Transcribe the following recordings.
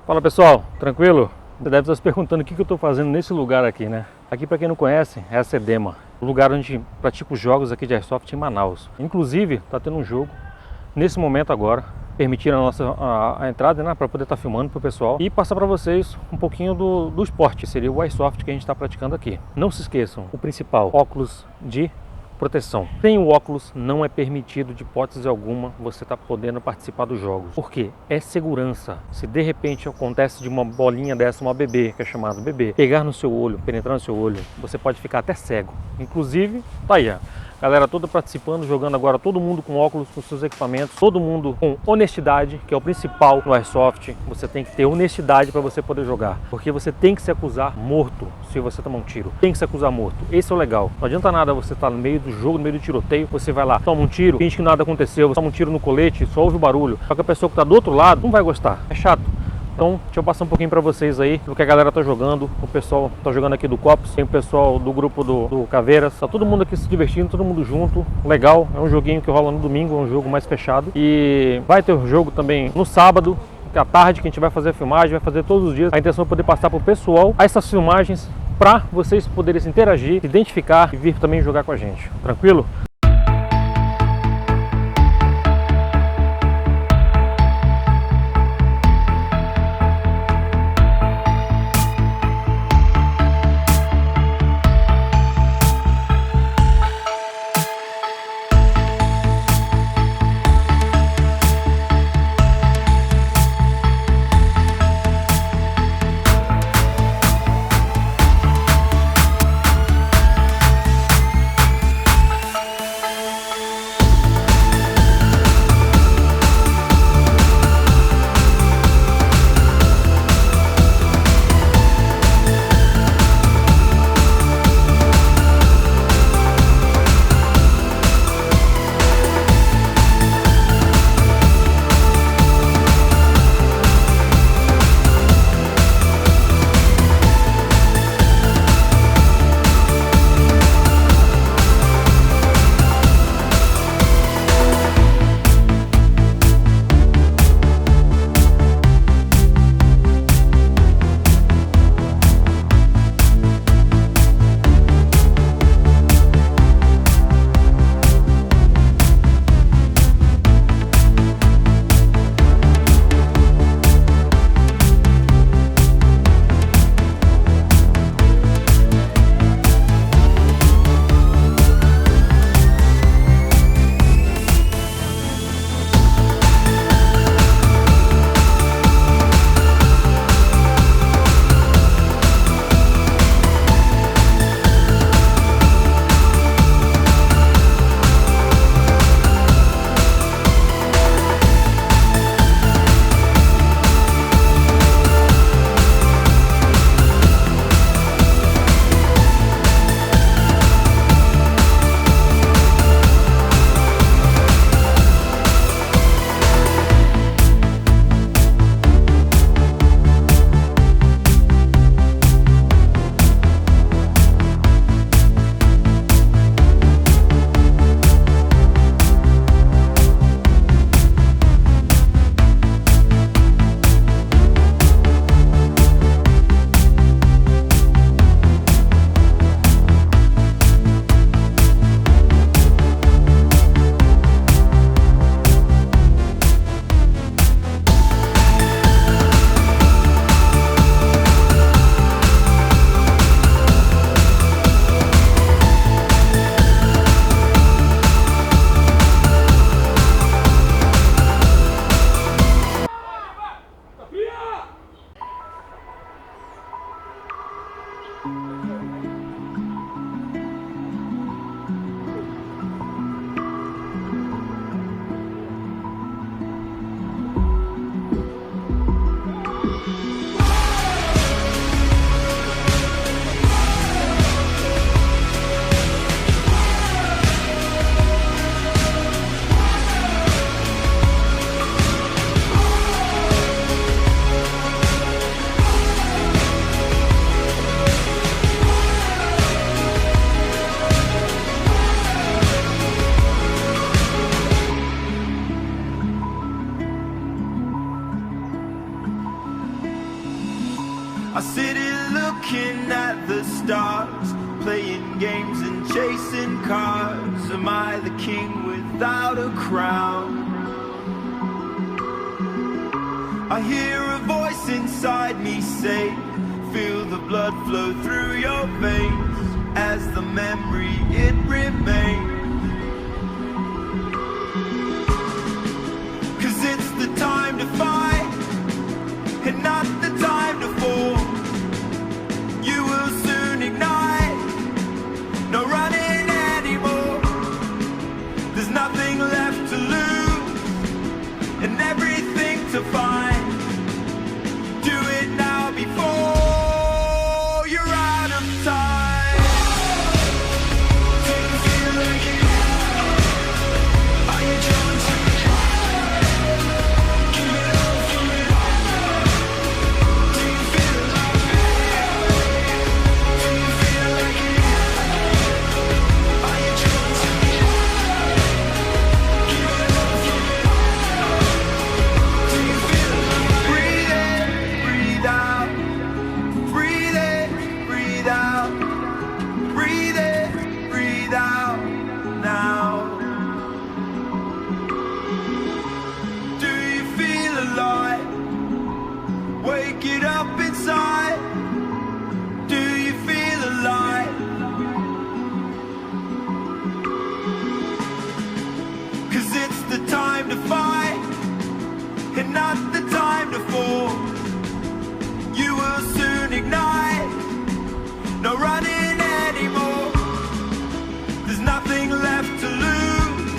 Fala pessoal, tranquilo? Você deve estar se perguntando o que eu estou fazendo nesse lugar aqui, né? Aqui, para quem não conhece, é a Sedema, o lugar onde a gente pratica os jogos aqui de Airsoft em Manaus. Inclusive, está tendo um jogo nesse momento agora. Permitiram a entrada, né, para poder estar filmando para o pessoal e passar para vocês um pouquinho do esporte, que seria o Airsoft que a gente está praticando aqui. Não se esqueçam, o principal, óculos de proteção. Sem o óculos não é permitido de hipótese alguma você estar podendo participar dos jogos. Por quê? É segurança. Se de repente acontece de uma bolinha dessa, uma bebê, que é chamado bebê, pegar no seu olho, penetrar no seu olho, você pode ficar até cego. Inclusive, tá aí, ó. Galera toda participando, jogando agora, todo mundo com óculos, com seus equipamentos, todo mundo com honestidade, que é o principal no Airsoft. Você tem que ter honestidade para você poder jogar, porque você tem que se acusar morto se você tomar um tiro. Tem que se acusar morto. Esse é o legal. Não adianta nada você estar no meio do jogo, no meio do tiroteio, você vai lá, toma um tiro, finge que nada aconteceu, você toma um tiro no colete, só ouve o barulho. Só que a pessoa que está do outro lado não vai gostar. É chato. Então, deixa eu passar um pouquinho para vocês aí do que a galera tá jogando. O pessoal tá jogando aqui do Cops, tem o pessoal do grupo do Caveiras. Tá todo mundo aqui se divertindo, todo mundo junto. Legal, é um joguinho que rola no domingo, é um jogo mais fechado. E vai ter o jogo também no sábado, que é à tarde, que a gente vai fazer a filmagem, vai fazer todos os dias. A intenção é poder passar pro pessoal essas filmagens para vocês poderem se interagir, se identificar e vir também jogar com a gente. Tranquilo? I sit here looking at the stars, playing games and chasing cars. Am I the king without a crown? I hear a voice inside me say, feel the blood flow through your veins, as the memory it remains. 'Cause it's the time to fight, and not the time to fall. You will soon ignite, no running anymore. There's nothing left to lose, and everything to find. Do it now before you're out of time. Do you feel like it? Are you drawn to it? Give it all for it. Do you feel like it? Do you feel like it? Are you drawn to it? Give it all for it. Do you feel like it? Breathe in, breathe out. Breathe in, breathe out. Breathe in, breathe out now. Do you feel alive? Wake it up inside. Do you feel alive? 'Cause it's the time to fight, and not the time to fall. You will soon ignite, no running anymore. There's nothing left to lose,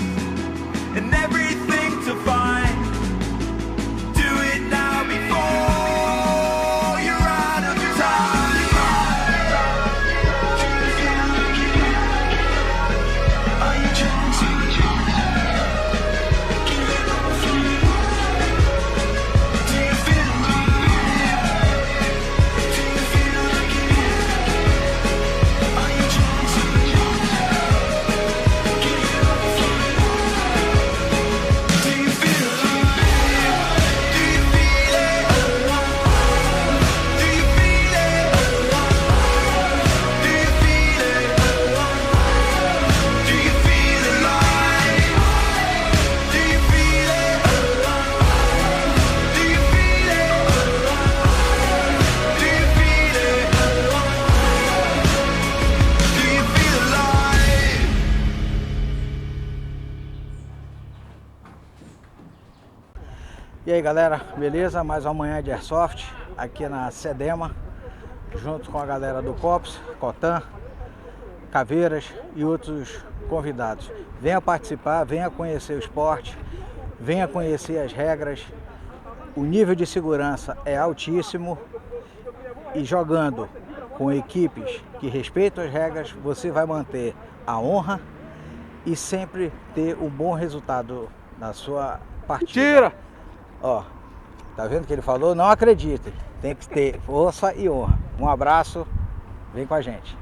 and everything to find. Do it now before you're out of time. Are you drawn to it? Give it all for it. Do you feel like it? Do you feel like it? Are you drawn to it? Give it all for it. Do you feel like it? Do you feel it? Do you feel it? Do you feel it? Do you feel alive? Do you feel it? Do you feel it? Do you feel it? Do you feel alive? E aí galera, beleza? Mais uma manhã de Airsoft aqui na Sedema, junto com a galera do Cotam, Caveiras e outros convidados. Venha participar, venha conhecer o esporte, venha conhecer as regras. O nível de segurança é altíssimo e jogando com equipes que respeitam as regras, você vai manter a honra e sempre ter um bom resultado na sua partida. Tira! Ó, tá vendo o que ele falou? Não acreditem, tem que ter força e honra. Um abraço, vem com a gente.